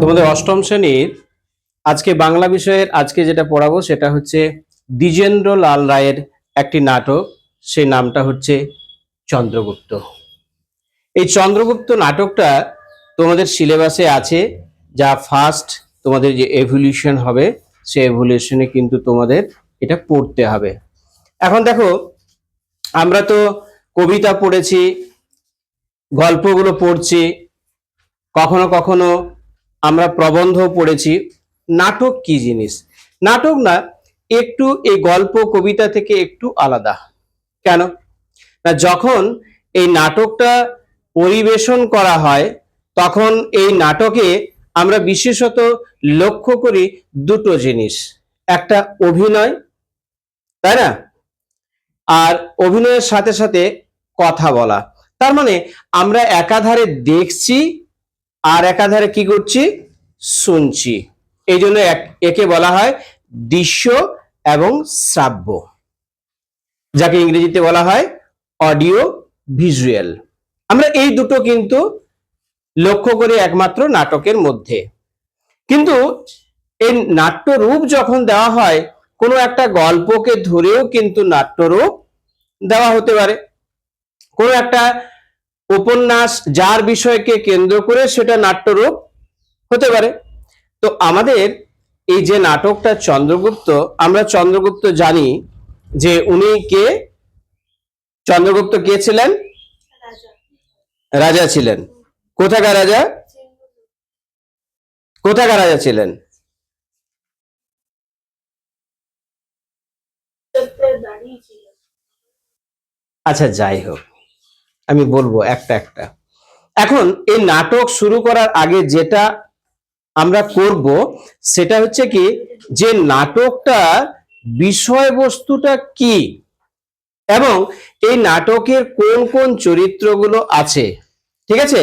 তোমাদের অষ্টম শ্রেণীর আজকে বাংলা বিষয়ের আজকে যেটা পড়াবো সেটা হচ্ছে দ্বিজেন্দ্র লাল রায়ের একটি নাটক। সেই নামটা হচ্ছে চন্দ্রগুপ্ত। এই চন্দ্রগুপ্ত নাটকটা তোমাদের সিলেবাসে আছে, যা ফার্স্ট তোমাদের যে এভলিউশন হবে সেই এভলিউশনে কিন্তু তোমাদের এটা পড়তে হবে। এখন দেখো, আমরা তো কবিতা পড়েছি, গল্পগুলো পড়ছি, কখনো কখনো আমরা প্রবন্ধ পড়েছি। নাটক কি জিনিস? নাটক না একটু এই গল্প কবিতা থেকে একটু আলাদা। কেন না, যখন এই নাটকটা পরিবেশন করা হয় তখন এই নাটকে আমরা বিশেষত লক্ষ্য করি দুটো জিনিস। একটা অভিনয়, তাই না? আর অভিনয়ের সাথে সাথে কথা বলা। তার মানে আমরা একাধারে দেখছি আর একাধারে কি করছি, শুনছি। এই জন্য একে বলা হয় দৃশ্য এবং শ্রাব্য, যাকে ইংরেজিতে বলা হয় অডিও ভিজুয়াল। আমরা এই দুটো কিন্তু লক্ষ্য করি একমাত্র নাটকের মধ্যে। কিন্তু এই নাট্যরূপ যখন দেওয়া হয়, কোনো একটা গল্পকে ধরেও কিন্তু নাট্যরূপ দেওয়া হতে পারে। কোনো একটা উপন্যাস যার বিষয়কে কেন্দ্র করে সেটা নাট্যরূপ হতে পারে। তো আমাদের এই যে নাটকটা চন্দ্রগুপ্ত, আমরা চন্দ্রগুপ্ত জানি যে উনি কে? চন্দ্রগুপ্ত কে ছিলেন? রাজা ছিলেন। কোথাকার রাজা? কোথাকার রাজা ছিলেন? আচ্ছা, যাই হোক, আমি বলবো একটা একটা। এখন এই নাটক শুরু করার আগে যেটা আমরা করব সেটা হচ্ছে কি, যে নাটকটা বিষয়বস্তুটা কি এবং এই নাটকের কোন কোন চরিত্রগুলো আছে, ঠিক আছে,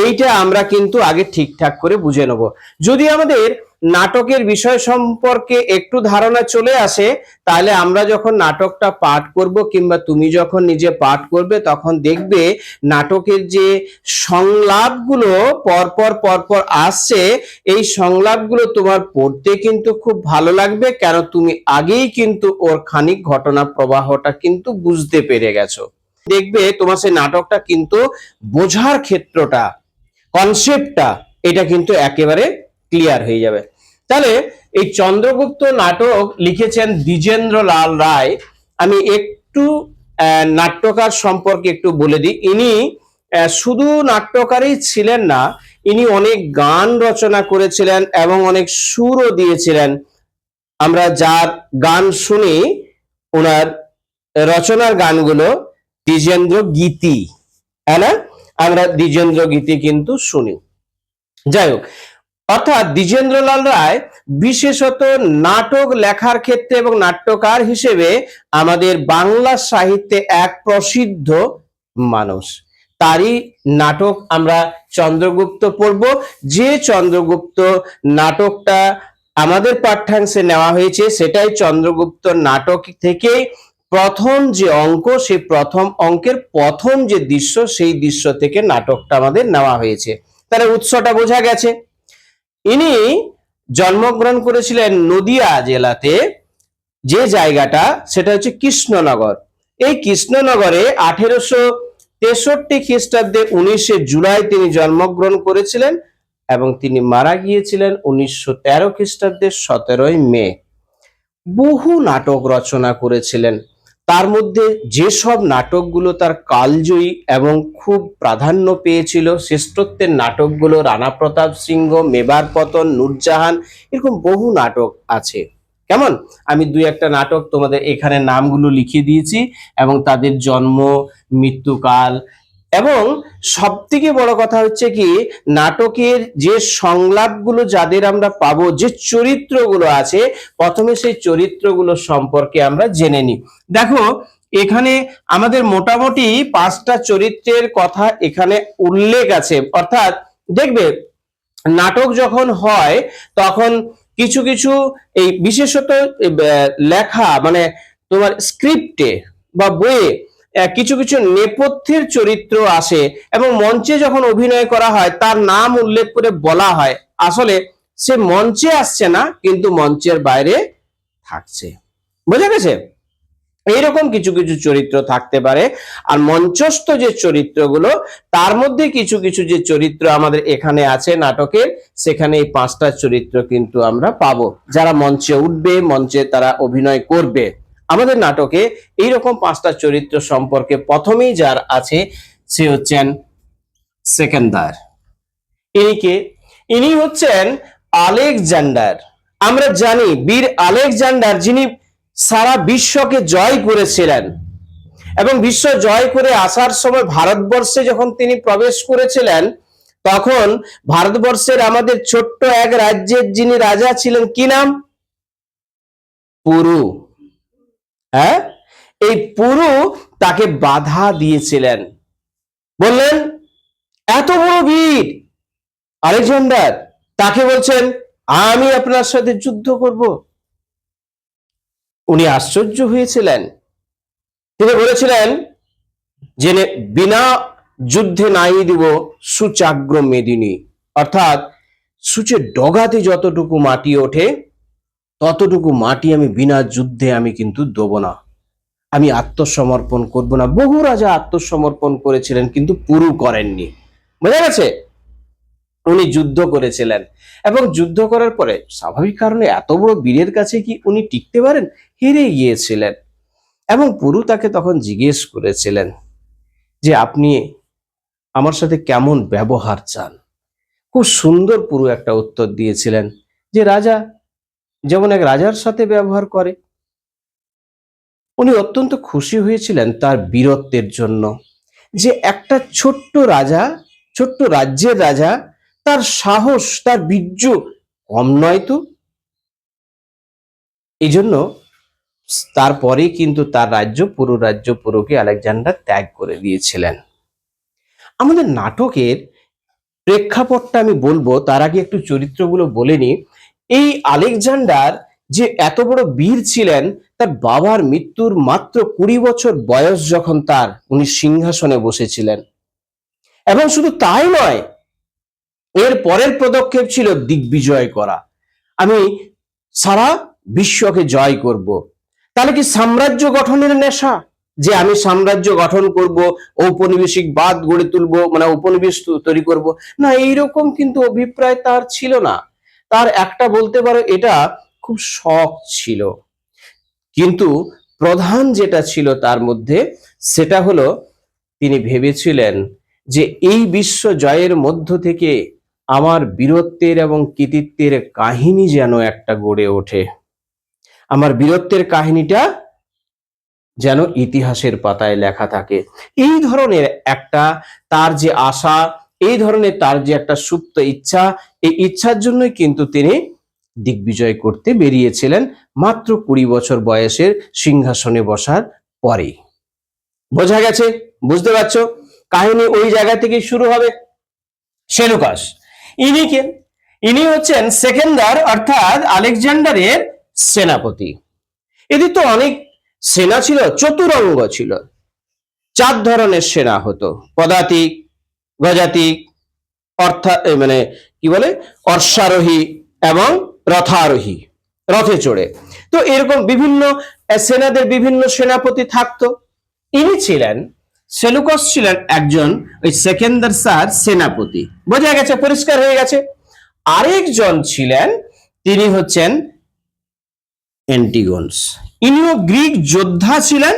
এইটা আমরা কিন্তু আগে ঠিকঠাক করে বুঝে নেব। যদি আমাদের নাটকের বিষয় সম্পর্কে একটু ধারণা চলে আসে, তাহলে আমরা যখন নাটকটা পাঠ করব কিংবা তুমি যখন নিজে পাঠ করবে তখন দেখবে নাটকের যে সংলাপগুলো পরপর পরপর আসছে, এই সংলাপগুলো তোমার পড়তে কিন্তু খুব ভালো লাগবে। কেন, তুমি আগেই কিন্তু ওর খানিক ঘটনা প্রবাহটা কিন্তু বুঝতে পেরে গেছো। দেখবে তোমার সেই নাটকটা কিন্তু বোঝার ক্ষেত্রটা, কনসেপ্টটা, এটা কিন্তু একেবারে ক্লিয়ার হয়ে যাবে। তাহলে এই চন্দ্রগুপ্ত নাটক লিখেছেন দ্বিজেন্দ্র লাল রায়। আমি একটু নাট্যকার সম্পর্কে একটু বলে দিই। ইনি শুধু নাট্যকারই ছিলেন না, ইনি অনেক গান রচনা করেছিলেন এবং অনেক সুরও দিয়েছিলেন। আমরা যার গান শুনি, ওনার রচনার গানগুলো দ্বিজেন্দ্র গীতি, হ্যাঁ না? আমরা দ্বিজেন্দ্র গীতি কিন্তু শুনি। যাই হোক, অর্থাৎ দ্বিজেন্দ্রলাল রায় বিশেষত নাটক লেখার ক্ষেত্রে এবং নাট্যকার হিসেবে আমাদের বাংলা সাহিত্যে এক প্রসিদ্ধ মানুষ। তারই নাটক আমরা চন্দ্রগুপ্ত পড়ব। যে চন্দ্রগুপ্ত নাটকটা আমাদের পাঠ্যাংশে নেওয়া হয়েছে সেটাই চন্দ্রগুপ্ত নাটক থেকে প্রথম যে অঙ্ক, সেই প্রথম অঙ্কের প্রথম যে দৃশ্য, সেই দৃশ্য থেকে নাটকটা আমাদের নেওয়া হয়েছে। তাহলে উৎসটা বোঝা গেছে। ইনি জন্মগ্রহণ করেছিলেন নদিয়া জেলাতে, যে জায়গাটা সেটা হচ্ছে কৃষ্ণনগর। এই কৃষ্ণনগরে 1863 খ্রিস্টাব্দে 19 জুলাই তিনি জন্মগ্রহণ করেছিলেন এবং তিনি মারা গিয়েছিলেন 1913 খ্রিস্টাব্দের 17 মে। বহু নাটক রচনা করেছিলেন। তার মধ্যে যেসব নাটকগুলো তার কালজয়ী এবং খুব প্রাধান্য পেয়েছিল, শ্রেষ্ঠত্বের নাটকগুলো রানা প্রতাপ সিংহ, মেবার পতন, নূরজাহান, এরকম বহু নাটক আছে। কেমন, আমি দুই একটা নাটক তোমাদের এখানে নামগুলো লিখে দিয়েছি এবং তাদের জন্ম, মৃত্যুকাল, এবং সব থেকে বড় কথা হচ্ছে কি, নাটকের যে সংলাপগুলো যাদের আমরা পাবো, যে চরিত্রগুলো আছে, প্রথমে সেই চরিত্রগুলো সম্পর্কে আমরা জেনে নিই। দেখো, এখানে আমাদের মোটামুটি 5টা চরিত্রের কথা এখানে উল্লেখ আছে। অর্থাৎ দেখবে নাটক যখন হয় তখন কিছু কিছু এই বিশেষত লেখা, মানে তোমার স্ক্রিপ্টে বা বইয়ে কিছু কিছু নেপথ্যের চরিত্র আসে এবং মঞ্চে যখন অভিনয় করা হয় তার নাম উল্লেখ করে বলা হয় আসলে সে মঞ্চে আসছে না কিন্তু মঞ্চের বাইরে থাকছে। বোঝা গেছে? এইরকম কিছু কিছু চরিত্র থাকতে পারে। আর মঞ্চস্থ যে চরিত্রগুলো তার মধ্যে কিছু কিছু যে চরিত্র আমাদের এখানে আছে নাটকের, সেখানে এই 5টা চরিত্র কিন্তু আমরা পাবো যারা মঞ্চে উঠবে, মঞ্চে তারা অভিনয় করবে। আমাদের নাটকে এইরকম 5টা চরিত্র সম্পর্কে প্রথমেই যার আছে সে হচ্ছেন সেকেন্দার। ইনি হচ্ছেন আলেকজান্ডার। আমরা জানি বীর আলেকজান্ডার যিনি সারা বিশ্বকে জয় করেছিলেন এবং বিশ্ব জয় করে আসার সময় ভারতবর্ষে যখন তিনি প্রবেশ করেছিলেন তখন ভারতবর্ষের আমাদের ছোট্ট এক রাজ্যের যিনি রাজা ছিলেন কি নাম? পুরু। হ্যাঁ, এই পুরু তাকে বাধা দিয়েছিলেন, বললেন এত বড় বীর আলেকজান্ডার, তাকে বলছেন আমি আপনার সাথে যুদ্ধ করব। উনি আশ্চর্য হয়েছিলেন। তিনি বলেছিলেন যে বিনা যুদ্ধে নাই দিব সুচাগ্র মেদিনী, অর্থাৎ সূচের ডগাতে যতটুকু মাটি ওঠে ততটুকু মাটি আমি বিনা যুদ্ধে আমি কিন্তু দেব না, আমি আত্মসমর্পণ করব না। বহু রাজা আত্মসমর্পণ করেছিলেন কিন্তু পুরু করেননি। বোঝা গেছে? উনি যুদ্ধ করেছিলেন এবং যুদ্ধ করার পরে স্বাভাবিক কারণে এত বড় বীরের কাছে কি উনি টিকতে পারেন? হেরে গিয়েছিলেন। এবং পুরু তাকে তখন জিজ্ঞেস করেছিলেন যে আপনি আমার সাথে কেমন ব্যবহার চান? খুব সুন্দর পুরু একটা উত্তর দিয়েছিলেন যে রাজা যেমন এক রাজার সাথে ব্যবহার করে। উনি অত্যন্ত খুশি হয়েছিলেন তার বীরত্বের জন্য, যে একটা ছোট্ট রাজা, ছোট্ট রাজ্যের রাজা, তার সাহস, তার বীর্য কম নয় তো। এই জন্য তারপরে কিন্তু তার রাজ্য পুরুকে আলেকজান্ডার ত্যাগ করে দিয়েছিলেন। আমাদের নাটকের প্রেক্ষাপটটা আমি বলবো তার আগে একটু চরিত্রগুলো বলে নি। এই আলেকজান্ডার যে এত বড় বীর ছিলেন, তার বাবার মৃত্যুর মাত্র 20 বছর বয়স যখন তার, উনি সিংহাসনে বসেছিলেন। এবং শুধু তাই নয়, এর পরের পদক্ষেপ ছিল দিগ্বিজয় করা। আমি সারা বিশ্বকে জয় করব। তাহলে কি সাম্রাজ্য গঠনের নেশা, যে আমি সাম্রাজ্য গঠন করব, ঔপনিবেশিকবাদ গড়ে তুলবো, মানে উপনিবেশ তৈরি করব না, এইরকম কিন্তু অভিপ্রায় তার ছিল না। তার একটা বলতে পারো এটা খুব শখ ছিল, কিন্তু প্রধান যেটা ছিল তার মধ্যে সেটা হলো তিনি ভেবেছিলেন যে এই বিশ্ব জয়ের মধ্য থেকে আমার বীরত্বের এবং কৃতিত্বের কাহিনী যেন একটা গড়ে ওঠে, আমার বীরত্বের কাহিনীটা যেন ইতিহাসের পাতায় লেখা থাকে। এই ধরনের একটা তার যে আশা, এই ধরনের তার যে একটা সুপ্ত ইচ্ছা, এই ইচ্ছার জন্যই কিন্তু তিনি দিগ্বিজয় করতে বেরিয়েছিলেন মাত্র 20 বছর বয়সের সিংহাসনে বসার পরে। বোঝা গেছে? বুঝতে পারছো? কাহিনী ওই জায়গা থেকে শুরু হবে। সেলুকাস ইনি হচ্ছেন সেকেন্দার অর্থাৎ আলেকজান্ডারের সেনাপতি। এদের তো অনেক সেনা ছিল, চতুরঙ্গ ছিল। 4 ধরনের সেনা হতো, পদাতিক, গজাতিক, মানে কি বলে অশ্বারোহী এবং রথারোহী, রথে চড়ে। তো এরকম বিভিন্ন সেনাদের বিভিন্ন সেনাপতি থাকতো। ইনি ছিলেন, সেলুকাস ছিলেন একজন ওই সেকেন্দার স্যার সেনাপতি। বোঝা গেছে? পরিষ্কার হয়ে গেছে। আরেকজন ছিলেন, তিনি হচ্ছেন অ্যান্টিগোনস। ইনিও গ্রিক যোদ্ধা ছিলেন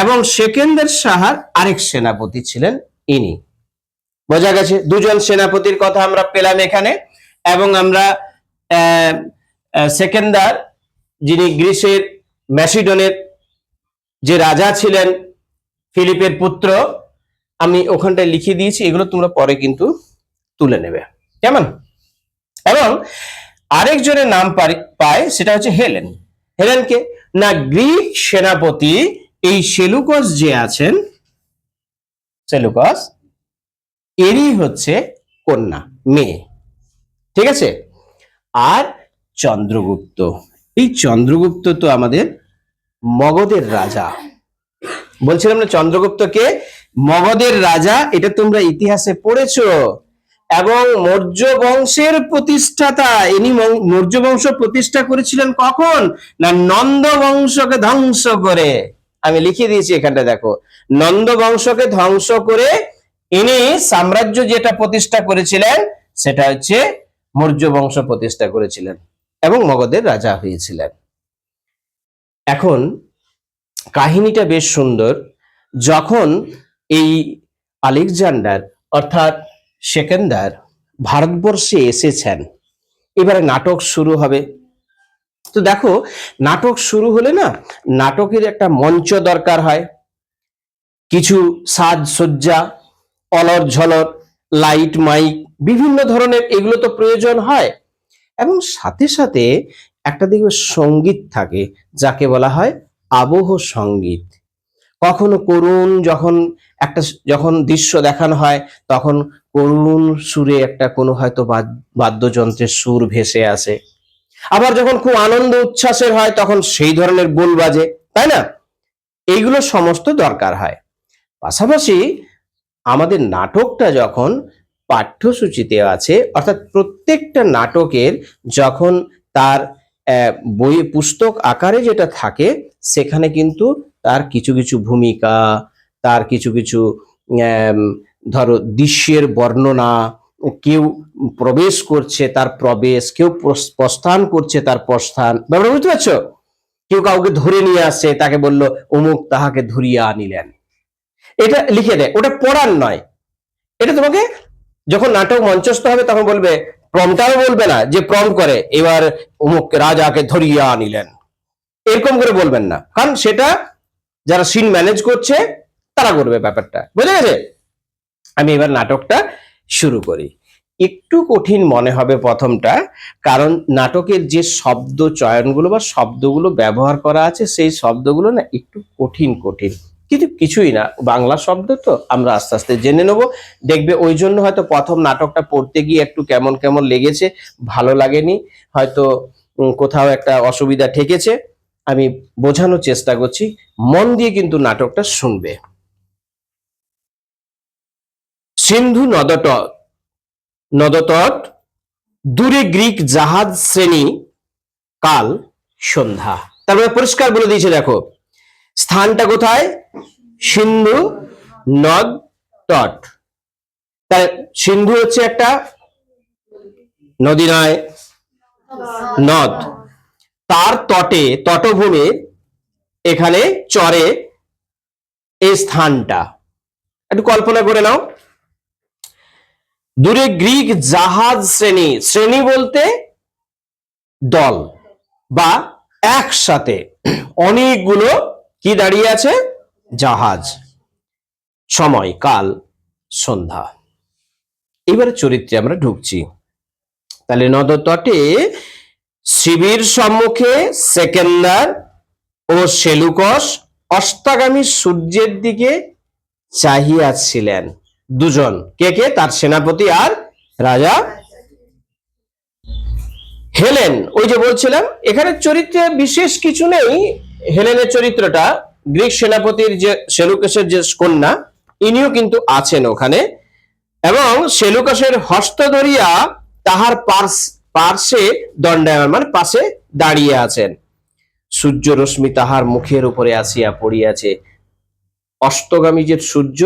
এবং সেকেন্দার সাহার আরেক সেনাপতি ছিলেন ইনি। বোঝা গেছে? দুজন সেনাপতির কথা আমরা পেলাম এখানে। এবং আমরা সেকেন্দার যিনি গ্রিসের ম্যাসিডনের যে রাজা ছিলেন, ফিলিপের পুত্র, আমি ওখানটায় লিখে দিয়েছি, এগুলো তোমরা পরে কিন্তু তুলে নেবে, কেমন? এবং আরেকজনের নাম পায়, সেটা হচ্ছে হেলেন। হেলেনকে না, গ্রিক সেনাপতি এই সেলুকাস যে আছেন, সেলুকাস এরই হচ্ছে কন্যা, মেয়ে। ঠিক আছে? আর চন্দ্রগুপ্ত, এই চন্দ্রগুপ্ত তো আমাদের মগধের রাজা। বলছিলাম না চন্দ্রগুপ্তকে মগধের রাজা, এটা তোমরা ইতিহাসে পড়েছো। এবং মৌর্য বংশের প্রতিষ্ঠাতা, ইনি মৌর্য বংশ প্রতিষ্ঠা করেছিলেন কখন? না নন্দ বংশকে ধ্বংস করে। আমি লিখে দিয়েছি এখানটা দেখো, নন্দ বংশকে ধ্বংস করে ইনি সাম্রাজ্য যেটা প্রতিষ্ঠা করেছিলেন সেটা হচ্ছে মৌর্য বংশ প্রতিষ্ঠা করেছিলেন এবং মগধের রাজা হয়েছিলেন। এখন কাহিনীটা বেশ সুন্দর। যখন এই আলেকজান্ডার অর্থাৎ সেকেন্দার ভারতবর্ষে এসেছেন, এবারে নাটক শুরু হবে। তো দেখো, নাটক শুরু হলে না নাটকের একটা মঞ্চ দরকার হয়, কিছু সাজসজ্জা, অলর ঝলর, লাইট মাইক, বিভিন্ন ধরনের এগুলো তো প্রয়োজন হয়। এবং সাথে সাথে একটা দেখবে সঙ্গীত থাকে যাকে বলা হয় আবহ সঙ্গীত। কখনো করুণ, যখন দৃশ্য দেখানো হয় তখন করুণ সুরে একটা কোনো হয়তো বাদ্যযন্ত্রের সুর ভেসে আসে। আবার যখন খুব আনন্দ উচ্ছ্বাসের হয় তখন সেই ধরনের বোল বাজে, তাই না? এইগুলো সমস্ত দরকার হয়। পাশাপাশি আমাদের নাটকটা যখন পাঠ্যসূচিতে আছে, অর্থাৎ প্রত্যেকটা নাটকের যখন তার বই পুস্তক আকারে যেটা থাকে সেখানে কিন্তু তার কিছু কিছু ভূমিকা, তার কিছু কিছু ধরো দৃশ্যের বর্ণনা, কেউ প্রবেশ করছে তার প্রবেশ, কেউ প্রস্থান করছে তার প্রস্থান, ব্যাপারটা বুঝতে পারছো? কেউ কাউকে ধরে নিয়ে আসছে, তাকে বলল অমুক তাহাকে ধরিয়া আনিলেন, এটা লিখে দেয়। ওটা পড়ার নয়, এটা তোমাকে যখন নাটক মঞ্চস্থ হবে তখন বলবে, প্রমটাও বলবে না যে প্রম করে এবার অমুক রাজাকে ধরিয়া আনিলেন, এরকম করে বলবেন না, কারণ সেটা যারা সিন ম্যানেজ করছে তারা করবে, ব্যাপারটা বুঝে গেছে? আমি এবার নাটকটা শুরু করি। একটু কঠিন মনে হবে প্রথমটা, কারণ নাটকের যে শব্দ চয়নগুলো বা শব্দগুলো ব্যবহার করা আছে সেই শব্দগুলো না একটু কঠিন কঠিন, কিন্তু কিছুই না, বাংলা শব্দ তো আমরা আস্তে আস্তে জেনে নেব। দেখবে ওই জন্য হয়তো প্রথম নাটকটা পড়তে গিয়ে একটু কেমন কেমন লেগেছে, ভালো লাগেনি, হয়তো কোথাও একটা অসুবিধা ঠেকেছে। আমি বোঝানোর চেষ্টা করছি, মন দিয়ে কিন্তু নাটকটা শুনবে। সিন্ধু নদতট দূরে গ্রিক জাহাজ শ্রেণী, কাল সন্ধ্যা। তারপরে পরিষ্কার বলে দিয়েছে, দেখো স্থানটা কোথায়, সিন্ধু নদ তট। তাই সিন্ধু হচ্ছে একটা নদী নয়, নদ, তার তটে তটভূমি, এখানে চরে এই স্থানটা একটু কল্পনা করে নাও। দূরে গ্রিক জাহাজ শ্রেণী, শ্রেণী বলতে দল বা একসাথে অনেকগুলো কি দাঁড়িয়ে আছে, জাহাজ, সময় কাল সন্ধ্যা। এবারে চরিত্রে আমরা ঢুকছি। তাহলে নদতটে শিবির সম্মুখে সেকেন্দার ও সেলুকস অস্তাগামী সূর্যের দিকে চাহিয়াছিলেন। দুজন, কে কে? তার সেনাপতি আর রাজা হেলেন। ওই যে বলছিলাম এখানে চরিত্রে বিশেষ কিছু নেই। হেলেনের চরিত্রটা গ্রিক সেনাপতির যে সেলুকাসের যে কন্যা, ইনিও কিন্তু আছেন ওখানে, এবং সেলুকাসের হস্ত ধরিয়া তাহার পার্শ্বে দণ্ডায়মান, মানে পাশে দাঁড়িয়ে আছেন। সূর্য রশ্মি তাহার মুখের উপরে আসিয়া পড়িয়াছে, অস্তগামী যে সূর্য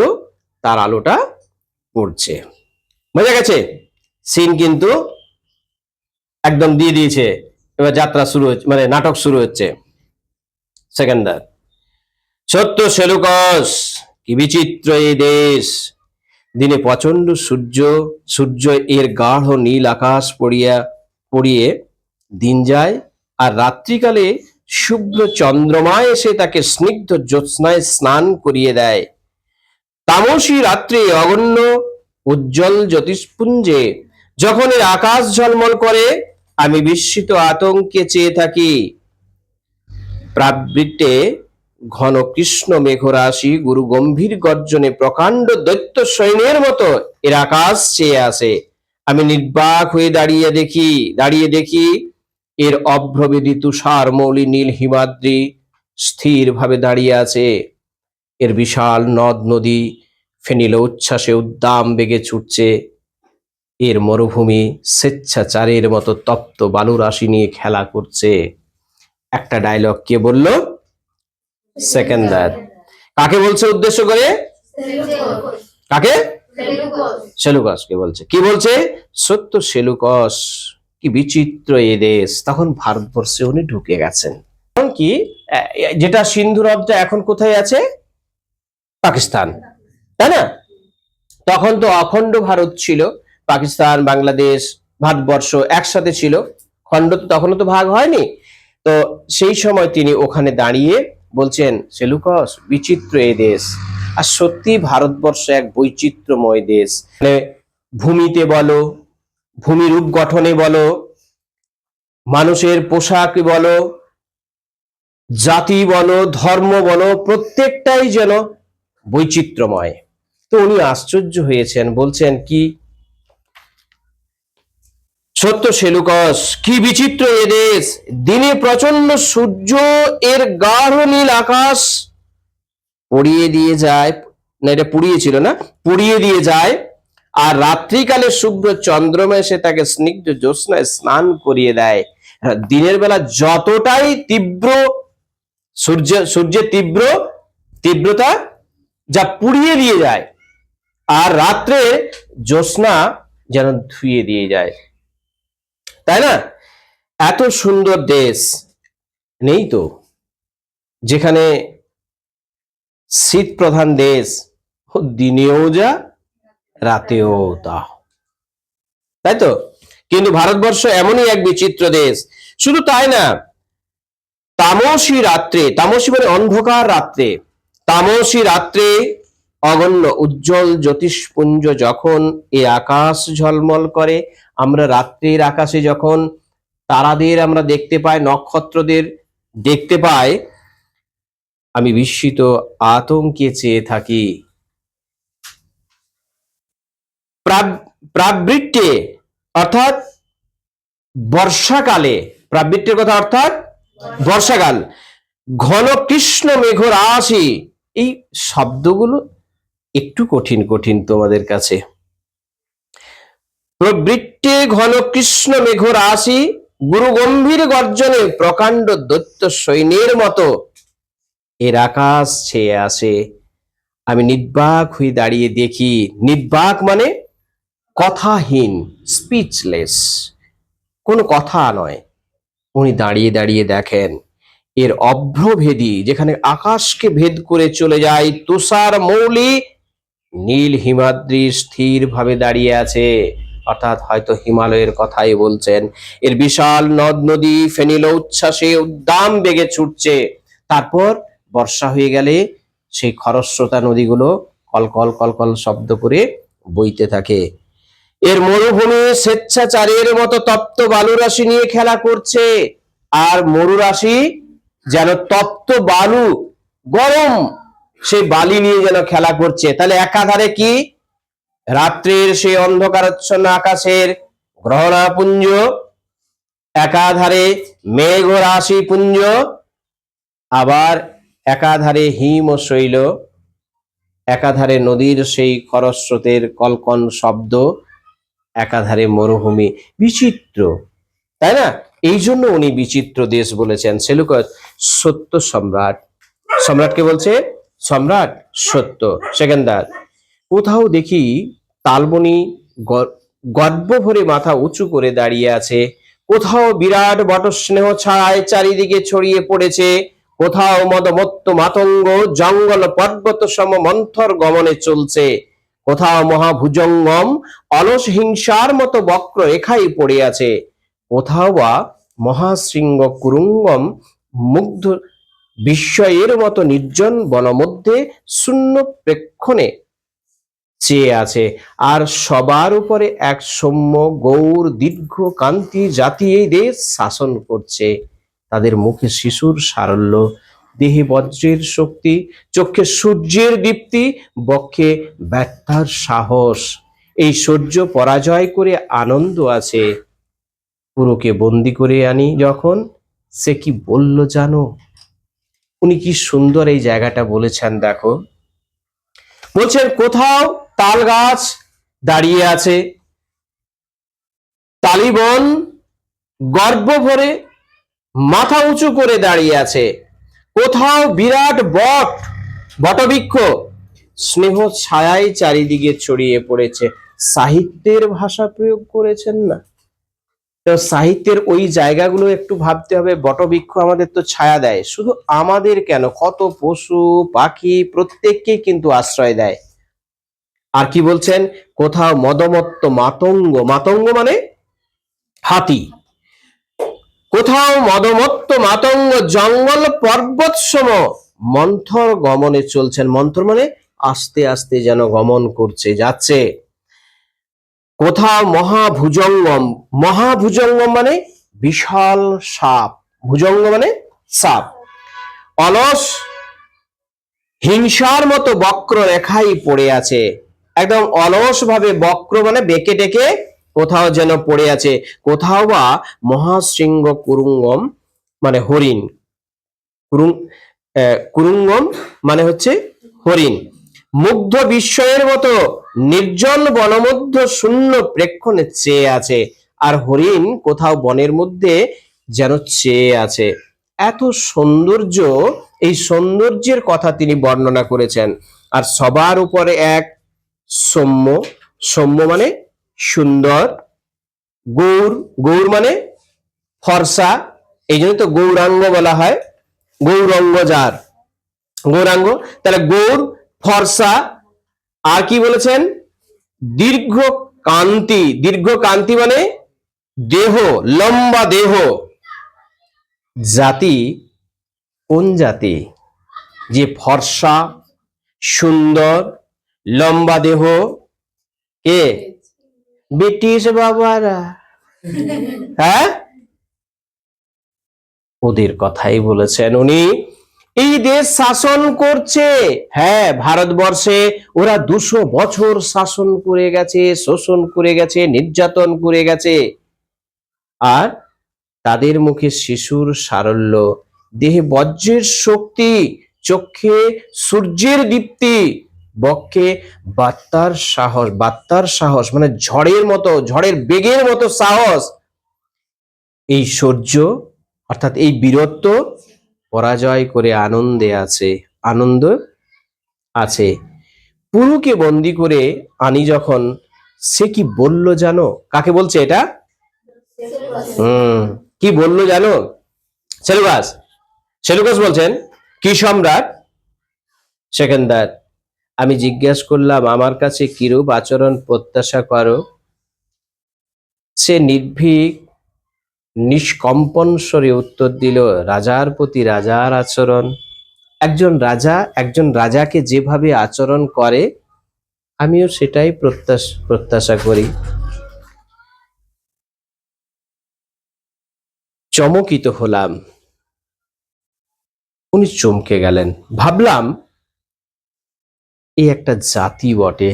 তার আলোটা পড়ছে। বোঝা গেছে? সিন কিন্তু একদম দিয়ে দিয়েছে। এবার যাত্রা শুরু হচ্ছে, মানে নাটক শুরু হচ্ছে। সেকেন্দার, সত্য সেলুকাস, কি বিচিত্র এই দেশ, দিনে প্রচন্ড সূর্য এর গাঢ় নীল আকাশ পড়িয়ে দিন যায়, আর রাত্রিকালে শুভ্র চন্দ্রমা এসে তাকে স্নিগ্ধ জ্যোৎস্নায় স্নান করিয়ে দেয়। তামসী রাত্রে অগণ্য উজ্জ্বল জ্যোতিষ্পুঞ্জে যখন এর আকাশ ঝলমল করে, আমি বিস্মিত আতঙ্কে চেয়ে থাকি। প্রাবৃটে ঘন কৃষ্ণ মেঘরাশি গুরু গম্ভীর গর্জনে প্রকাণ্ড দৈত্য সৈন্যের মতো এর আকাশ চেয়ে আসে। আমি নির্বাক হয়ে দাঁড়িয়ে দেখি এর অভ্রভেদী তুষার মৌলি নীল হিমাদ্রি স্থির ভাবে দাঁড়িয়ে আছে। এর বিশাল নদ নদী ফেনিল উচ্ছ্বাসে উদ্দাম বেগে ছুটছে, এর মরুভূমি স্বেচ্ছাচারের মতো তপ্ত বালু রাশি নিয়ে খেলা করছে। একটা ডায়লগ কে বলল? সেকেন্দার। কাকে বলছে উদ্দেশ্য করে? কাকে? সেলুকাসকে বলছে। কি বলছে? সত্য সেলুকস, কি বিচিত্র এ দেশ। তখন ভারতবর্ষে উনি ঢুকে গেছেন। কি যেটা সিন্ধু হ্রদটা এখন কোথায় আছে? পাকিস্তান, তাই না? তখন তো অখণ্ড ভারত ছিল, পাকিস্তান, বাংলাদেশ, ভারতবর্ষ একসাথে ছিল, খণ্ড তো তখনও তো ভাগ হয়নি। তো সেই সময় তিনি ওখানে দাঁড়িয়ে বলছেন, সেলুকস, বিচিত্র এই দেশ। আর সত্যি ভারতবর্ষ এক বৈচিত্র্যময় দেশ। মানে ভূমিতে বলো, ভূমিরূপ গঠনে বলো, মানুষের পোশাক বলো, জাতি বলো, ধর্ম বলো, প্রত্যেকটাই যেন বৈচিত্র্যময়। তো উনি আশ্চর্য হয়েছেন, বলছেন কি, সত্য সেলুকস, কি বিচিত্র এ দেশ। দিনে প্রচন্ড সূর্য এর গাঢ় নীল আকাশ পড়িয়ে দিয়ে যায়, না এটা পুড়িয়েছিল না, পুড়িয়ে দিয়ে যায়। আর রাত্রিকালে শুভ্র চন্দ্রমা এসে তাকে স্নিগ্ধ জ্যোৎস্নায় স্নান করিয়ে দেয়। দিনের বেলা যতটাই তীব্র সূর্যের তীব্রতা যা পুড়িয়ে দিয়ে যায়, আর রাত্রে জ্যোৎস্না যেন ধুয়ে দিয়ে যায়, তাই না? এত সুন্দর দেশ নেই তো, যেখানে শীত প্রধান দেশ, দিনেও যা রাতেও তা, তাই তো? কিন্তু ভারতবর্ষ এমনই এক বিচিত্র দেশ। শুধু তাই না, তামসী রাত্রে, তামসী মানে অন্ধকার রাত্রে, তামসী রাত্রে অগণ্য উজ্জ্বল জ্যোতিষপুঞ্জ যখন এই আকাশ ঝলমল করে, আমরা রাত্রির আকাশে যখন তারাদের আমরা দেখতে পাই, নক্ষত্রদের দেখতে পাই, আমি বিস্মিত আতঙ্কে চেয়ে থাকি। প্রাবৃট্যে অর্থাৎ বর্ষাকালে, প্রাবৃট্যের কথা অর্থাৎ বর্ষাকাল, ঘন কৃষ্ণ মেঘ রাশি, এই শব্দগুলো একটু কঠিন কঠিন তোমাদের কাছে। প্রবৃত্তে ঘন কৃষ্ণ মেঘ রাশি, গুরু গম্ভীর গর্জনে প্রকাণ্ড দৈত্য সৈন্যের মতো এর আকাশ ছেয়ে আসে। আমি নির্বাক হয়ে দাঁড়িয়ে দেখি, নির্বাক মানে কথাহীন, স্পিচলেস, কোনো কথা নয়। উনি দাঁড়িয়ে দাঁড়িয়ে দেখেন এর অভ্রভেদী, যেখানে আকাশকে ভেদ করে চলে যায় তুষার মৌলি নীল হিমাদ্রি স্থির ভাবে দাঁড়িয়ে আছে, অর্থাৎ হয়তো হিমালয়ের কথাই বলছেন। এর বিশাল নদ নদী ফেনিল উচ্ছ্বাসে উদ্দাম বেগে ছুটছে। তারপর বর্ষা হয়ে গেলে সেই খরস্রোতা নদীগুলো কলকল কলকল শব্দ করে বইতে থাকে। এর মরুভূমি স্বেচ্ছাচারের মতো তপ্ত বালুরাশি নিয়ে খেলা করছে, আর মরুরাশি যেন তপ্ত বালু, গরম সেই বালি নিয়ে যেন খেলা করছে। তাহলে একাধারে কি রাত্রির সেই অন্ধকারাচ্ছন্ন আকাশের গ্রহণাপুঞ্জ, একাধারে মেঘ রাশি পুঞ্জ, আবার একাধারে হিম ও শৈল, একাধারে নদীর সেই খরস্রোতের কলকন শব্দ, একাধারে মরুভূমি। বিচিত্র, তাই না? এই জন্য উনি বিচিত্র দেশ বলেছেন। সেলুকাস সত্য সম্রাট, সম্রাটকে বলছে সম্রাট সত্য। সেকেন্দার, কোথাও দেখি তালবনি গর্ব ভরে মাথা উঁচু করে দাঁড়িয়ে আছে, কোথাও বিরাট বটস্নেহ ছাড়ায় চারিদিকে ছড়িয়ে পড়েছে, কোথাও মদমত্ত মাতঙ্গ জঙ্গল পর্বত সম মন্থর গমনে চলছে, কোথাও মহাভুজঙ্গম অলস হিংসার মতো বক্র রেখাই পড়ে আছে, কোথাও বা মহাশৃঙ্গ কুরুঙ্গম মুগ্ধ বিস্ময়ের মতো নির্জন বনমধ্যে শূন্য প্রেক্ষণে চেয়ে আছে। আর সবার উপরে এক সৌম্য গৌর দীর্ঘ কান্তি জাতি এই দেশ শাসন করছে। তাদের মুখে শিশুর সারল্য, দেহে বজ্রের শক্তি, চোখে সূর্যের দীপ্তি, বক্ষে ব্যথার সাহস। এই সূর্য পরাজয় করে আনন্দ আছে। পুরোকে বন্দি করে আনি যখন, সে কি বলল জানো? উনি কি সুন্দর এই জায়গাটা বলেছেন দেখো। বলছেন কোথাও তাল গাছ দাঁড়িয়ে আছে, তালিবন গর্ব ভরে মাথা উঁচু করে দাঁড়িয়ে আছে, কোথাও বিরাট বটবৃক্ষ স্নেহ ছায়ায় চারিদিকে ছড়িয়ে পড়েছে। সাহিত্যের ভাষা প্রয়োগ করেছেন না? তো সাহিত্যের ওই জায়গাগুলো একটু ভাবতে হবে। বটবৃক্ষ আমাদের তো ছায়া দেয়, শুধু আমাদের কেন, কত পশু পাখি প্রত্যেককেই কিন্তু আশ্রয় দেয়। আর কি বলছেন, কোথাও মদমত্ত মাতঙ্গ, মাতঙ্গ মানে হাতি, কোথাও মদমত্ত মাতঙ্গ জঙ্গল পর্বত সম মন্থর গমনে চলছেন। মন্থর মানে আস্তে আস্তে যেন গমন করছে, যাচ্ছে। কোথাও মহাভুজঙ্গম, মহাভুজঙ্গম মানে বিশাল সাপ, ভুজঙ্গ মানে সাপ, অলস হিংসার মতো বক্র রেখাই পড়ে আছে, একদম অলস ভাবে, বক্র মানে বেঁকে টেকে কোথাও যেন পড়ে আছে। কোথাও বা মহাশৃঙ্গ কুরুঙ্গম মানে হরিণ, কুরুঙ্গম মানে হচ্ছে হরিণ, মুগ্ধ বিস্ময়ের মতো নির্জন বনমধ্য শূন্য প্রেক্ষণে চেয়ে আছে। আর হরিণ কোথাও বনের মধ্যে যেন চেয়ে আছে। এত সৌন্দর্য, এই সৌন্দর্যের কথা তিনি বর্ণনা করেছেন। আর সবার উপরে এক সৌম্য, সৌম্য মানে সুন্দর, গৌর, গৌর মানে ফর্সা, এই জন্য তো গৌরাঙ্গ বলা হয়, গৌরাঙ্গ যার, গৌরাঙ্গ, তাহলে গৌর ফর্সা। আর কি বলেছেন, দীর্ঘ কান্তি, দীর্ঘ কান্তি মানে দেহ, লম্বা দেহ। জাতি কোন জাতি, যে ফর্সা সুন্দর লম্বা দেহ? কে? ব্রিটিশ বাবারা। হ্যাঁ, ওদের কথাই বলেছেন উনি। এই দেশ শাসন করছে, হ্যাঁ ভারতবর্ষে ওরা 200 বছর শাসন করে গেছে, শোষণ করে গেছে, নির্যাতন করে গেছে। আর তাদের মুখে শিশুর সারল্য, দেহে বজ্রের শক্তি, চোখে সূর্যের দীপ্তি, বক্ষে বাত্তার সাহস মানে ঝড়ের মতো, ঝড়ের বেগের মতো সাহস। এই সূর্য অর্থাৎ এই বীরত্ব পরাজয় করে আনন্দে আছে, আনন্দ আছে। পুরুকে বন্দি করে আনি যখন, সে কি বলল জানো? কাকে বলছে এটা? কি বললো জানো? সেলুকাস, সেলুকাস বলছেন, কি সম্রাট? সেকেন্দার, আমি জিজ্ঞেস করলাম আমার কাছে কিরূপ আচরণ প্রত্যাশা করো? সে নির্ভীক নিষ্কম্পন স্বরে উত্তর দিল, রাজার প্রতি রাজার আচরণ। একজন রাজাকে যেভাবে আচরণ করে আমিও সেটাই প্রত্যাশা করি। চমকিত হলাম। উনি চমকে গেলেন। ভাবলাম এই একটা জাতি বটে,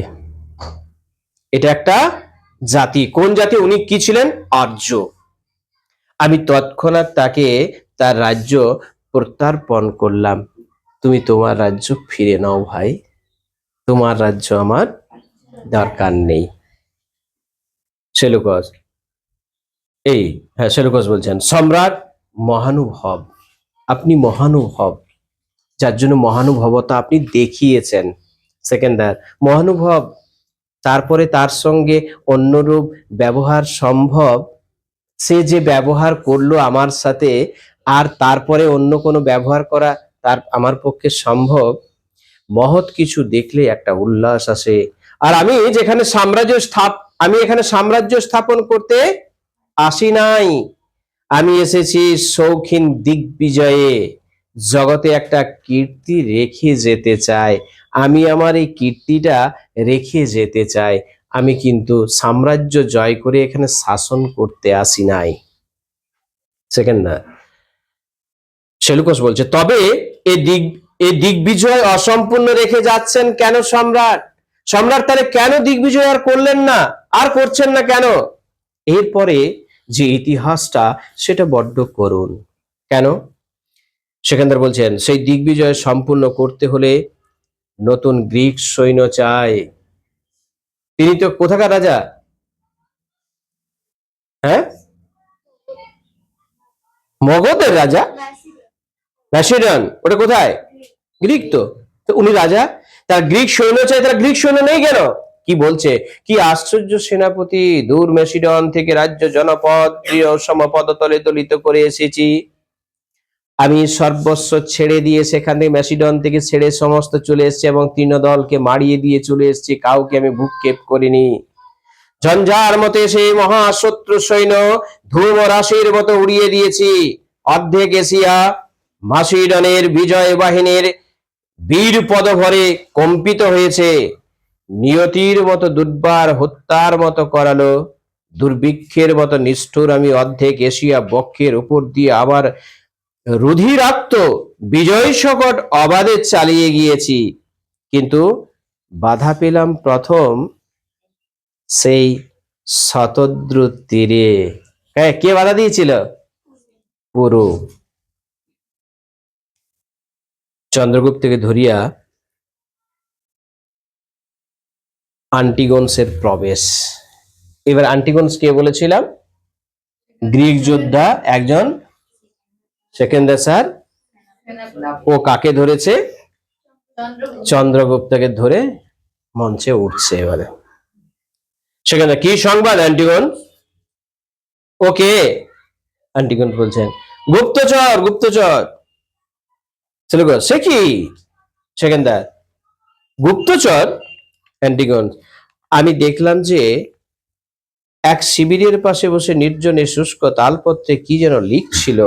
এটা একটা জাতি। কোন জাতি? উনি কি ছিলেন? আর্য। আমি তৎক্ষণাৎ তাকে তার রাজ্য প্রত্যার্পণ করলাম। তুমি তোমার রাজ্য ফিরে নাও ভাই, তোমার রাজ্য আমার দরকার নেই। সেলুকাস, সেলুকাস বলছেন, সম্রাট মহানুভব, আপনি মহানুভব, যার জন্য মহানুভবতা আপনি দেখিয়েছেন। সেকেন্ডার, মহানুভব, তারপরে তার সঙ্গে অন্যরূপ ব্যবহার সম্ভব? সে যে ব্যবহার করলো আমার সাথে, আর তারপরে অন্য কোনো ব্যবহার করা তার আমার পক্ষে সম্ভব? মহৎ কিছু দেখলে একটা উল্লাস আসে। আর আমি এখানে সাম্রাজ্য স্থাপন করতে আসি নাই, আমি এসেছি শৌখিন দিগ্বিজয়ে, জগতে একটা কীর্তি রেখে যেতে চাই। আমি আমার এই কীর্তিটা রেখে যেতে চাই। আমি কিন্তু সাম্রাজ্য জয় করে এখানে শাসন করতে আসি নাই। সেকেন্ডার, সেলুকাস বলছে, তবে এই দিগ্বিজয় অসম্পূর্ণ রেখে যাচ্ছেন কেন সম্রাট? সম্রাট তাহলে কেন দিগ্বিজয় আর করলেন না, আর করছেন না কেন? এরপরে যে ইতিহাসটা সেটা বড্ড করুণ। কেন? সেখানদার বলছেন, সেই দিগ্বিজয় সম্পূর্ণ করতে হলে নতুন গ্রিক সৈন্য চাই। তিনি তো কোথাকার রাজা? হ্যাঁ, মগধের রাজা। ম্যাসিডন, ওটা কোথায়? গ্রিক তো। তো উনি রাজা, তার গ্রিক সৈন্য চাই, তার গ্রিক সৈন্য নেই কেন? কি বলছে, কি আশ্চর্য সেনাপতি, দূর ম্যাসিডন থেকে রাজ্য জনপদ প্রিয় সমপদতলে দলিত করে এসেছি। আমি সর্বস্ব ছেড়ে দিয়ে সেখান থেকে ম্যাসিডন থেকে ছেড়ে সমস্ত চলে এসেছি এবং তৃণদলকে মারিয়ে দিয়ে চলে এসেছি, কাউকে আমি ভূক্ষেপ করিনি। ঝঞ্ঝার মতে সেই মহাশত্রু সৈন্য ধূম রাশির মতো উড়িয়ে দিয়েছি। অর্ধেক এশিয়া মাসিডনের বিজয় বাহিনীর বীর পদভরে কম্পিত হয়েছে। নিয়তির মতো দুর্বার হত্যার মতো করালো, দুর্ভিক্ষের মতো নিষ্ঠুর আমি অর্ধেক এশিয়া বক্ষের উপর দিয়ে আবার রুধিরাক্ত বিজয় শকট অবাধে চালিয়ে গিয়েছি। কিন্তু বাধা পেলাম প্রথম সেই শতদ্রু তীরে। হ্যাঁ, কে বাধা দিয়েছিল? পুরু। চন্দ্রগুপ্তকে ধরিয়া আন্টিগোনসের প্রবেশ। এবার আন্টিগোনস কে বলেছিলাম? গ্রিক যোদ্ধা একজন। সেকেন্দার স্যার, ও কাকে ধরেছে? চন্দ্রগুপ্তকে ধরে মঞ্চে উঠছে। এবারে সেখানে কি সংবাদ অ্যান্টিগন? ওকে, অ্যান্টিগন বলছেন গুপ্তচর, গুপ্তচর। সে কি? সেকেন্দার, গুপ্তচর? অ্যান্টিগন, আমি দেখলাম যে এক শিবিরের পাশে বসে নির্জনে শুষ্ক তালপত্রে কি যেন লিখছিল।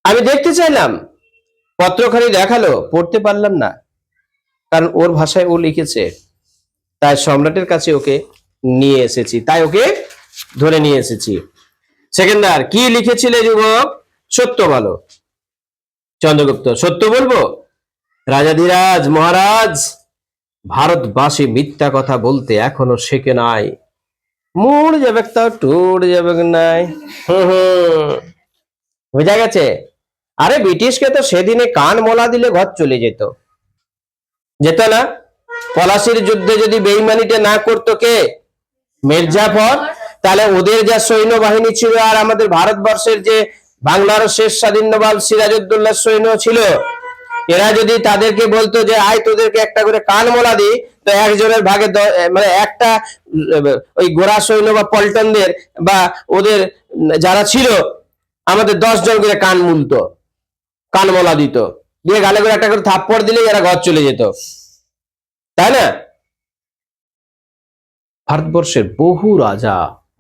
আমি দেখতে চাইলাম, পত্রখানি দেখালো, পড়তে পারলাম না, কারণ ওর ভাষায় ও লিখেছে। তাই সম্রাটের কাছে ওকে নিয়ে এসেছি, তাই ওকে ধরে নিয়ে এসেছি। সেকেন্দার, কি লিখেছিলে যুবক? সত্য বলো। চন্দ্রগুপ্ত, সত্য বলবো রাজাধিরাজ মহারাজ, ভারতবাসী মিথ্যা কথা বলতে এখনো শেখে নাই। মুড় যাবে তাও টুট যাবে নাই। বোঝা গেছে? আরে ব্রিটিশকে তো সেদিনে কান মোলা দিলে ঘর চলে যেত, যেত না? পলাশির যুদ্ধে যদি বেইমানিটা না করতো কে? মির্জাফর। তাহলে ওদের যা সৈন্যবাহিনী ছিল আর আমাদের ভারতবর্ষের যে বাংলার শেষ স্বাধীন নবাব সিরাজউদ্দৌলার সৈন্য ছিল, এরা যদি তাদেরকে বলতো যে আয় তোদেরকে একটা করে কান মোলা দি, তো একজনের ভাগে মানে একটা ওই গোরা সৈন্য বা পল্টনদের বা ওদের যারা ছিল আমাদের 10 জন করে কান মুলতো, কান মোলা দিত, দিয়ে গালে করে একটা করে থাপ্পড় দিলে এরা ঘর চলে যেত, তাই না? ভারতবর্ষের বহু রাজা,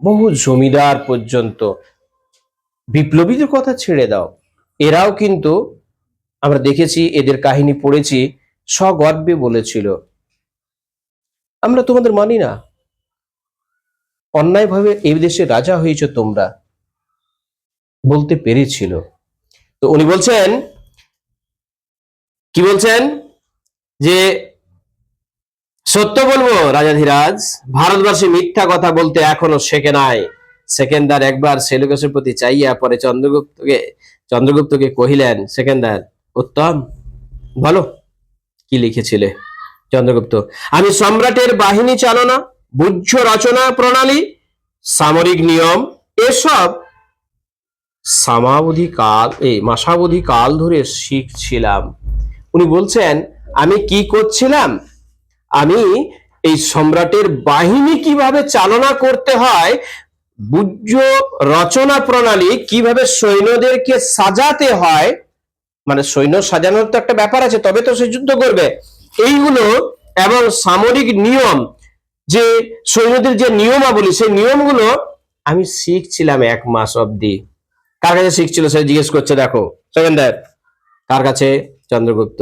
বহু জমিদার পর্যন্ত, বিপ্লবীদের কথা ছেড়ে দাও, এরাও কিন্তু আমরা দেখেছি, এদের কাহিনী পড়েছি, সগর্বে বলেছিল আমরা তোমাদের মানি না, অন্যায়ভাবে এই দেশে রাজা হয়েছে তোমরা, বলতে পেরেছিল। তো উনি বলছেন, কি বলছেন, যে সত্য বলবো রাজাধিরাজ, ভারতবর্ষে মিথ্যা কথা বলতে এখনো শেখে নাই। সেকেন্দার একবার সেলুকাসের প্রতি চাইয়া পরে চন্দ্রগুপ্তকে কহিলেন, সেকেন্দার উত্তম, বলো কি লিখেছিলে? চন্দ্রগুপ্ত, আমি সম্রাটের বাহিনী চালনা, বুদ্ধ রচনা প্রণালী, সামরিক নিয়ম এসব মাসাবধি কাল ধরে শিখছিলাম। উনি বলছেন আমি কি করছিলাম, আমি এই সম্রাটের বাহিনী কিভাবে চালনা করতে হয়, বুদ্ধ রচনা প্রণালী, কিভাবে সৈন্যদেরকে সাজাতে হয়, মানে সৈন্য সাজানোর তো একটা ব্যাপার আছে, তবে তো সে যুদ্ধ করবে, এইগুলো, এবং সামরিক নিয়ম, যে সৈন্যদের যে নিয়মাবলী, সেই নিয়মগুলো আমি শিখছিলাম 1 মাস অব্দি। কার কাছে শিখছিল সে জিজ্ঞেস করছে, দেখো সেকেন্দার, কার কাছে? চন্দ্রগুপ্ত,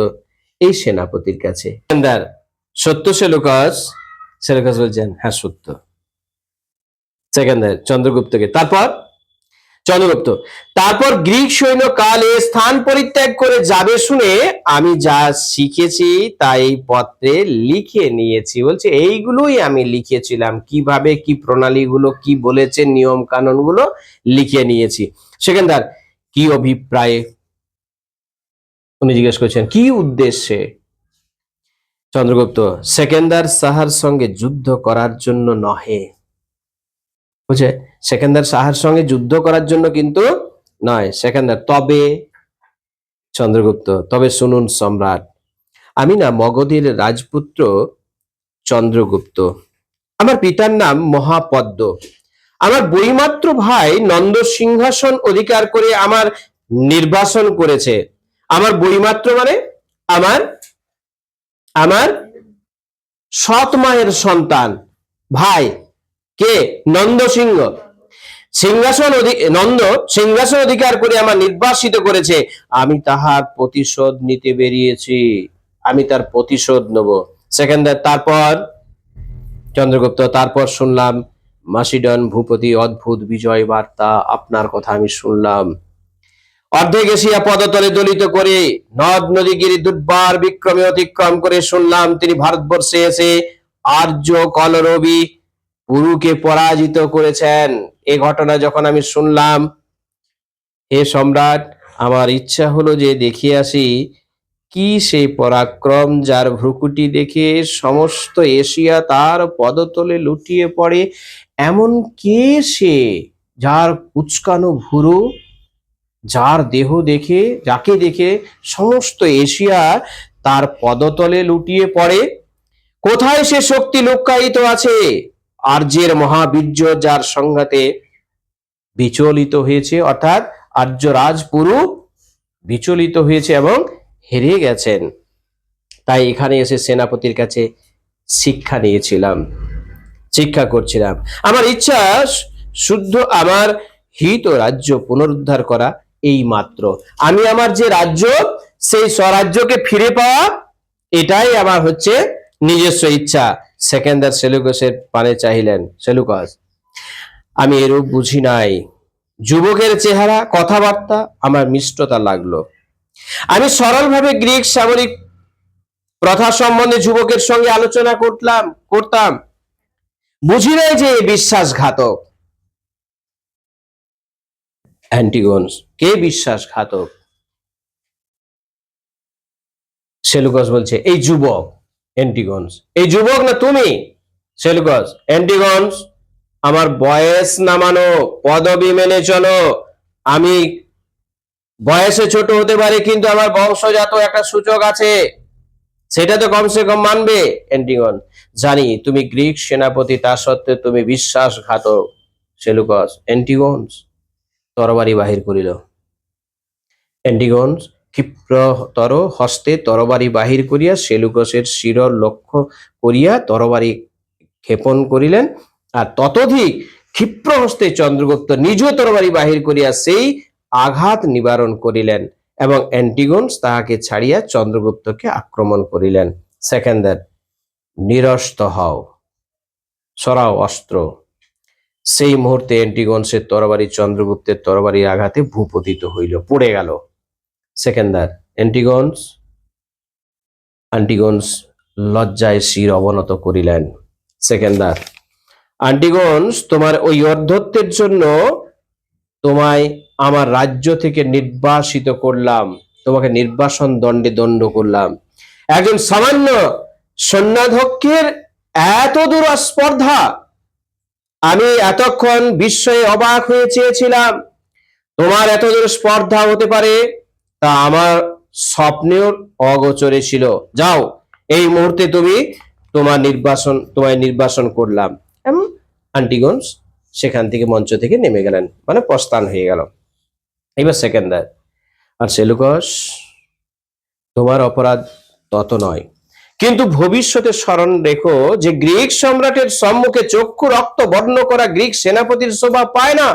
এই সেনাপতির কাছে। সেকেন্দার, সত্য সেলুকাস? সেলুকাস বলছেন হ্যাঁ সত্য। সেকেন্দার চন্দ্রগুপ্তকে, চন্দ্রগুপ্ত, তারপর গ্রিক সৈন্য কালে স্থান পরিত্যাগ করে যাবে শুনে আমি যা শিখেছি তাই পত্রে লিখে নিয়েছি। বলছে এইগুলোই আমি লিখেছিলাম, কিভাবে কি প্রণালীগুলো কি বলেছে, নিয়ম কানুন গুলো লিখে নিয়েছি। সেকেন্দার, কি অভিপ্রায়ে? উনি জিজ্ঞেস করছেন কি উদ্দেশ্যে? চন্দ্রগুপ্ত, সেকেন্দার সাহার সঙ্গে যুদ্ধ করার জন্য নহে। বুঝে, সেকেন্দার সাহার সঙ্গে যুদ্ধ করার জন্য কিন্তু নয় সেকেন্দার। তবে চন্দ্রগুপ্ত, তবে শুনুন সম্রাট, আমি না মগধের রাজপুত্র চন্দ্রগুপ্ত, আমার পিতার নাম মহাপদ্ম। আমার বইমাত্র ভাই নন্দ সিংহাসন অধিকার করে আমার নির্বাসন করেছে। আমার বইমাত্র মানে আমার আমার সৎ মায়ের সন্তান ভাই কে? নন্দ সিংহ নন্দ সিংহাসন অধিকার করে আমার নির্বাসিত করেছে। আমি তাহার প্রতিশোধ নিতে বেরিয়েছি, আমি তার প্রতিশোধ নেব। সেকেন্দার, তারপর চন্দ্রগুপ্ত, তারপর শুনলাম মাসিডন ভূপতি অদ্ভুত বিজয় বার্তা, আপনার কথা আমি শুনলাম। অর্ধেক এশিয়া পদতলে দলিত করে নদ নদী গিরি দুর্বার বিক্রমে অতিক্রম করে শুনলাম তিনি ভারতবর্ষে এসে আর্য কলরবি পুরুকে পরাজিত করেছেন। এ ঘটনা যখন আমি শুনলাম, হে সম্রাট, আমার ইচ্ছা হলো যে দেখিয়ে আসি কি সেই পরাক্রম যার ভ্রুকুটি দেখে সমস্ত এশিয়া তার পদতলে লুটিয়ে পড়ে। এমন কে সে যার কুচকানো ভুরু, যার দেহ দেখে, যাকে দেখে সমস্ত এশিয়া তার পদতলে লুটিয়ে পড়ে? কোথায় সে শক্তি লুক্কায়িত আছে? আর্যের মহাবীর্য যার সংঘাতে বিচলিত হয়েছে, অর্থাৎ আর্য রাজপুরু বিচলিত হয়েছে এবং হেরে গেছেন। তাই এখানে এসে সেনাপতির কাছে শিক্ষা নিয়েছিলাম, শিক্ষা করছিলাম। আমার ইচ্ছা শুদ্ধ আমার হিত রাজ্য পুনরুদ্ধার করা, এই মাত্র। আমি আমার যে রাজ্য, সেই স্বরাজ্যকে ফিরে পাওয়া, এটাই আমার হচ্ছে নিজস্ব ইচ্ছা। সেকেন্দার সেলুকাসের পানে চাহিলেন। সেলুকাস, আমি এরূপ বুঝি নাই। যুবকের চেহারা, কথাবার্তা আমার মিষ্টতা লাগলো। আমি সরলভাবে গ্রিক সামরিক প্রথা সম্বন্ধে যুবকের সঙ্গে আলোচনা করতাম। বুঝি নাই যে বিশ্বাসঘাতক। অ্যান্টিগোনস, কে বিশ্বাসঘাতক? সেলুকাস বলছে এই যুবক। অ্যান্টিগোনস, এই যুবক না তুমি? সেলুকাস, অ্যান্টিগোনস, আমার বয়স নামানো, পদবি মেনে চলো। আমি বয়সে ছোট হতে পারি, কিন্তু আমার বংশজাত একটা সূচক আছে, সেটা তো কমসে কম মানবে। অ্যান্টিগন, জানি তুমি গ্রিক সেনাপতি, তা সত্ত্বেও তুমি বিশ্বাসঘাতক। সেলুকাস, অ্যান্টিগোনস তরবারি বাহির করিল। অ্যান্টিগোনস ক্ষিপ্রতর হস্তে তরবারি বাহির করিয়া সেলুকাসের শিরর লক্ষ্য করিয়া তরবারি ক্ষেপণ করিলেন, আর ততোধিক ক্ষিপ্র হস্তে চন্দ্রগুপ্ত নিজ তরবারি বাহির করিয়া সেই আঘাত নিবারণ করিলেন এবং অ্যান্টিগোনস তাহাকে ছাড়িয়া চন্দ্রগুপ্তকে আক্রমণ করিলেন। সেকেন্দার, নিরস্ত হও, সরাও অস্ত্র। সেই মুহূর্তে অ্যান্টিগোনসের তরবারি চন্দ্রগুপ্তের তরবারির আঘাতে ভূপতিত হইল, পড়ে গেল। সেকেন্দার, অ্যান্টিগোনস লজ্জায় শির অবনত করিলেন। সেকেন্দার, অ্যান্টিগোনস, তোমার ওই অর্ধত্বের জন্য তোমায় আমার রাজ্য থেকে নির্বাসিত করলাম, তোমাকে নির্বাসন দণ্ডে দণ্ড করলাম। একজন সামান্য সৈন্যাধ্যক্ষের এত দূর স্পর্ধা! আমি এতক্ষণ বিস্ময়ে অবাক হয়ে চেয়েছিলাম তোমার এত দূর স্পর্ধা হতে পারে, তা আমার স্বপ্নেও অগোচরে ছিল। যাও, এই মুহূর্তে তোমায় নির্বাসন করলাম। এবং অ্যান্টিগোনস সেখান থেকে মঞ্চ থেকে নেমে গেলেন, মানে প্রস্থান হয়ে গেল। এবার সেকেন্দার, আর সেলুকাস, তোমার অপরাধ তত নয়, কিন্তু ভবিষ্যতে স্মরণ রেখো যে গ্রিক সম্রাটের সম্মুখে চক্ষু রক্ত বর্ণ করা গ্রিক সেনাপতির শোভা পায় না।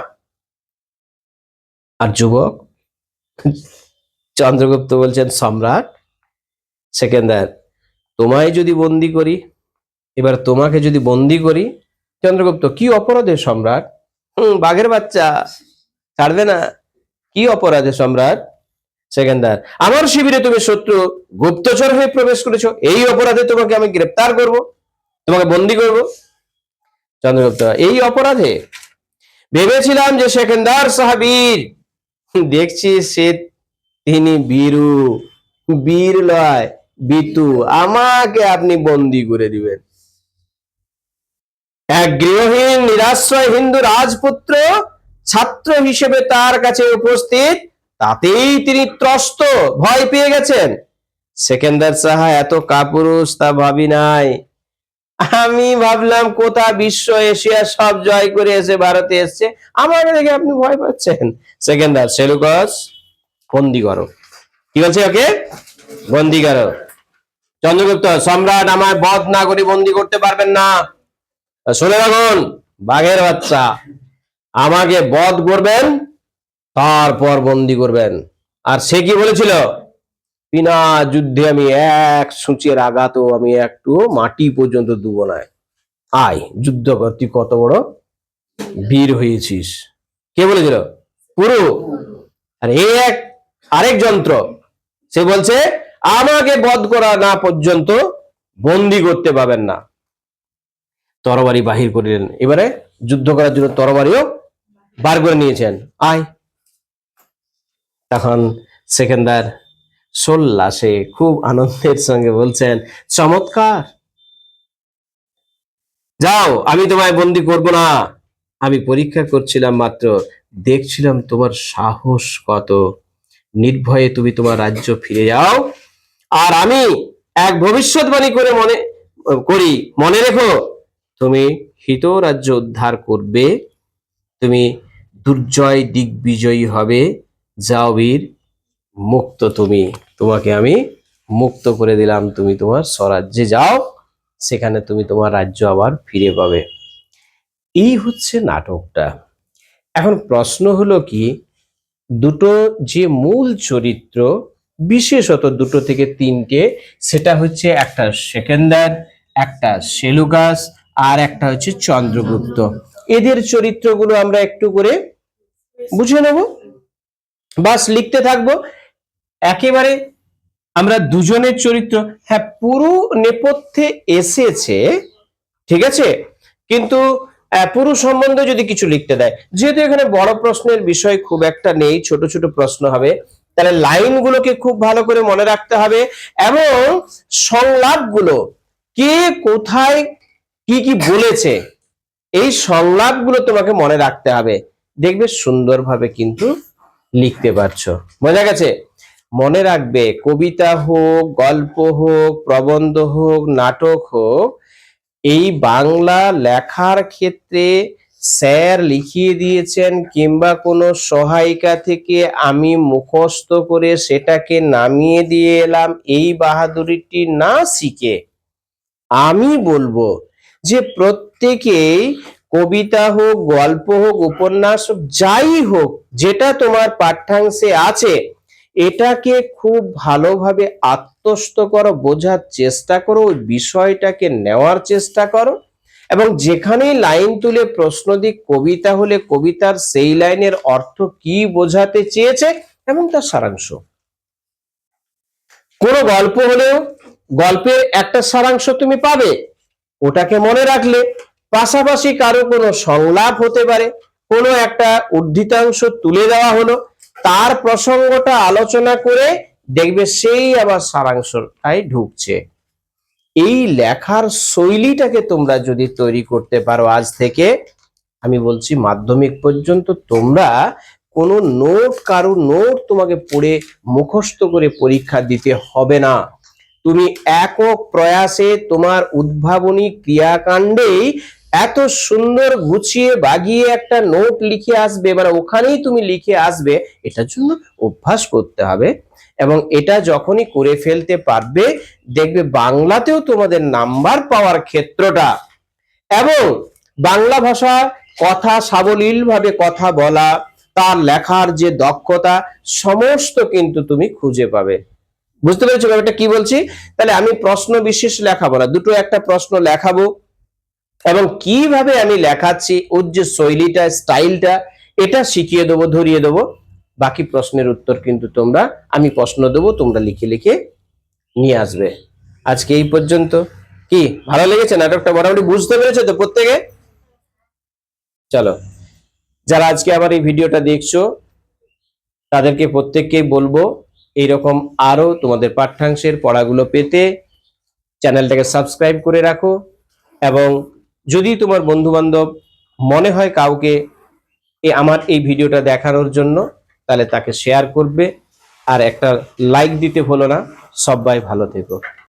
আর যুবক? চন্দ্রগুপ্ত বলছেন, সম্রাট, সেকেন্দার, তোমায় যদি বন্দি করি, এবার তোমাকে যদি বন্দি করি। চন্দ্রগুপ্ত, কি অপরাধে সম্রাট? বাঘের বাচ্চা, ছাড়বে না। কি অপরাধে সম্রাট? সেকেন্দার, আমার শিবিরে তুমি শত্রু গুপ্তচর হয়ে প্রবেশ করেছো, এই অপরাধে তোমাকে আমি গ্রেপ্তার করব, তোমাকে বন্দি করব। চন্দ্রগুপ্ত, এই অপরাধে? ভেবেছিলাম যে সেকেন্দার সাহাবীর, দেখছি তিনি বীরু, বীর লয়, বিতু, আমাকে আপনি বন্দি করে দিবেন। এক গৃহহীন নিরাশ্রয় হিন্দু রাজপুত্র ছাত্র হিসেবে তার কাছে উপস্থিত, তাতেই তিনি ত্রস্ত, ভয় পেয়ে গেছেন। সেকেন্দার সাহা এত কাপুরুষ তা ভাবি নাই। আমি ভাবলাম কোথা বিশ্ব এশিয়া সব জয় করে এসে ভারতে এসছে, আমাকে দেখে আপনি ভয় পাচ্ছেন। সেকেন্দার, সেলুকাস বন্দি করো। কি বলছে? ওকে বন্দি করো। চন্দ্রগুপ্ত, সম্রাট আমায় বধ না করে বন্দি করতে পারবেন না। শুনে রাখুন বাঘের বাচ্চা, আমাকে বধ করবেন, তারপর বন্দি করবেন। আর সে কি বলেছিল? বিনা যুদ্ধে আমি এক সূচের আঘাতও আমি একটু মাটি পর্যন্ত দুব না। আয় যুদ্ধ কর, তুই কত বড় বীর হয়েছিস। কে বলেছিল? পুরু। আর এই এক আরেক যন্ত্র, সে বলছে আমাকে বধ করা না পর্যন্ত বন্দি করতে পাবেন না। তরবারি বাহির করিলেন, এবারে যুদ্ধ করার জন্য তরবারিও বার করে নিয়েছেন। আয়। তখন সেকেন্দার সোল্লাসে খুব আনন্দের সঙ্গে বলছেন, চমৎকার, যাও, আমি তোমায় বন্দি করব না, আমি পরীক্ষা করছিলাম মাত্র, দেখছিলাম তোমার সাহস কত, নির্ভয়ে তুমি তোমার রাজ্য ফিরে যাও। আর আমি এক ভবিষ্যৎবাণী করে মনে রেখো, তুমি হিত রাজ্য উদ্ধার করবে, তুমি দুর্জয় দিগ্বিজয়ী হবে। যাও বীর, মুক্ত তুমি, তোমাকে আমি মুক্ত করে দিলাম, তুমি তোমার স্বরাজ্যে যাও, সেখানে তুমি তোমার রাজ্য আবার ফিরে পাবে। এই হচ্ছে নাটকটা। এখন প্রশ্ন হলো কি, দুটো যে মূল চরিত্র, বিশেষত দুটো থেকে তিনটে, সেটা হচ্ছে একটা সেকেন্দার, একটা সেলুকাস, আর একটা হচ্ছে চন্দ্রগুপ্ত। এদের চরিত্রগুলো আমরা একটু করে বুঝে নেব, বাস লিখতে থাকবো একেবারে। আমরা দুজনের চরিত্র, হ্যাঁ, পুরো নেপথ্যে এসেছে, ঠিক আছে, কিন্তু পুরো সম্বন্ধে যদি কিছু লিখতে দেয়, যেহেতু এখানে বড় প্রশ্নের বিষয় খুব একটা নেই, ছোট ছোট প্রশ্ন হবে, তাহলে লাইনগুলোকে খুব ভালো করে মনে রাখতে হবে, এবং সংলাপগুলো কে কোথায় কি কি বলেছে, এই সংলাপগুলো তোমাকে মনে রাখতে হবে, দেখবে সুন্দরভাবে কিন্তু লিখতে পারছো। বোঝা গেছে? মনে রাখবে, কবিতা হোক, গল্প হোক, প্রবন্ধ হোক, নাটক হোক, এই বাংলা লেখার ক্ষেত্রে স্যার লিখিয়ে দিয়েছেন কিংবা কোনো সহায়িকা থেকে আমি মুখস্থ করে সেটাকে নামিয়ে দিয়ে এলাম, এই বাহাদুরিটি না শিখে আমি বলবো যে প্রত্যেকেই কবিতা হোক, গল্প হোক, উপন্যাস হোক, যাই হোক, যেটা তোমার পাঠ্যাংশে আছে, এটাকে খুব ভালোভাবে আত্মস্থ করো, বোঝার চেষ্টা করো, ওই বিষয়টাকে নেওয়ার চেষ্টা করো, এবং যেখানেই লাইন তুলে প্রশ্ন দিক, কবিতা হলে কবিতার সেই লাইনের অর্থ কি বোঝাতে চেয়েছে এবং তার সারাংশ, কোনো গল্প হলেও গল্পের একটা সারাংশ তুমি পাবে, ওটাকে মনে রাখলে, পাশাপাশি কারো কোনো সংলাপ হতে পারে, কোনো একটা উদ্ধৃতাংশ তুলে দেওয়া হলো, তার প্রসঙ্গটা আলোচনা করে দেখবে সেই আবার সারাংশটাই ঢুকছে। এই লেখার শৈলীটাকে তোমরা যদি তৈরি করতে পারো আজ থেকে, আমি বলছি মাধ্যমিক পর্যন্ত তোমরা কোনো নোট, কারো নোট তোমাকে পড়ে মুখস্থ করে পরীক্ষা দিতে হবে না। তুমি একক প্রয়াসে তোমার উদ্ভাবনী ক্রিয়াকাণ্ডেই এত সুন্দর গুছিয়ে বাগিয়ে একটা নোট লিখে আসবে, মানে ওখানেই তুমি লিখে আসবে, এটার জন্য অভ্যাস করতে হবে। এবং এটা যখনই করে ফেলতে পারবে, দেখবে বাংলাতেও তোমাদের নাম্বার পাওয়ার ক্ষেত্রটা, এবং বাংলা ভাষা কথা সাবলীল ভাবে কথা বলা, তার লেখার যে দক্ষতা, সমস্ত কিন্তু তুমি খুঁজে পাবে। বুঝতে পেরেছো ব্যাপারটা কি বলছি? তাহলে আমি প্রশ্ন বিশেষ লেখাবো না, দুটো একটা প্রশ্ন লেখাবো, এবং কিভাবে আমি লেখাচ্ছি, ওর যে শৈলীটা, স্টাইলটা, এটা শিখিয়ে দেবো, ধরিয়ে দেবো। বাকি প্রশ্নের উত্তর কিন্তু তোমরা, আমি প্রশ্ন দেবো, তোমরা লিখে লিখে নিয়ে আসবে। আজকে এই পর্যন্ত। কি ভালো লেগেছে নাটকটা? মোটামুটি বুঝতে পেরেছো তো প্রত্যেকে? চলো, যারা আজকে আমার এই ভিডিওটা দেখছো, তাদেরকে প্রত্যেককেই বলবো এইরকম আরো তোমাদের পাঠ্যাংশের পড়াগুলো পেতে চ্যানেলটাকে সাবস্ক্রাইব করে রাখো। এবং যদি তোমার বন্ধু বান্ধব মনে হয় কাউকে আমার এই ভিডিওটা দেখানোর জন্য, তাহলে তাকে শেয়ার করবে। আর একটা লাইক দিতে ভুলো না। সবাই ভালো থেকো।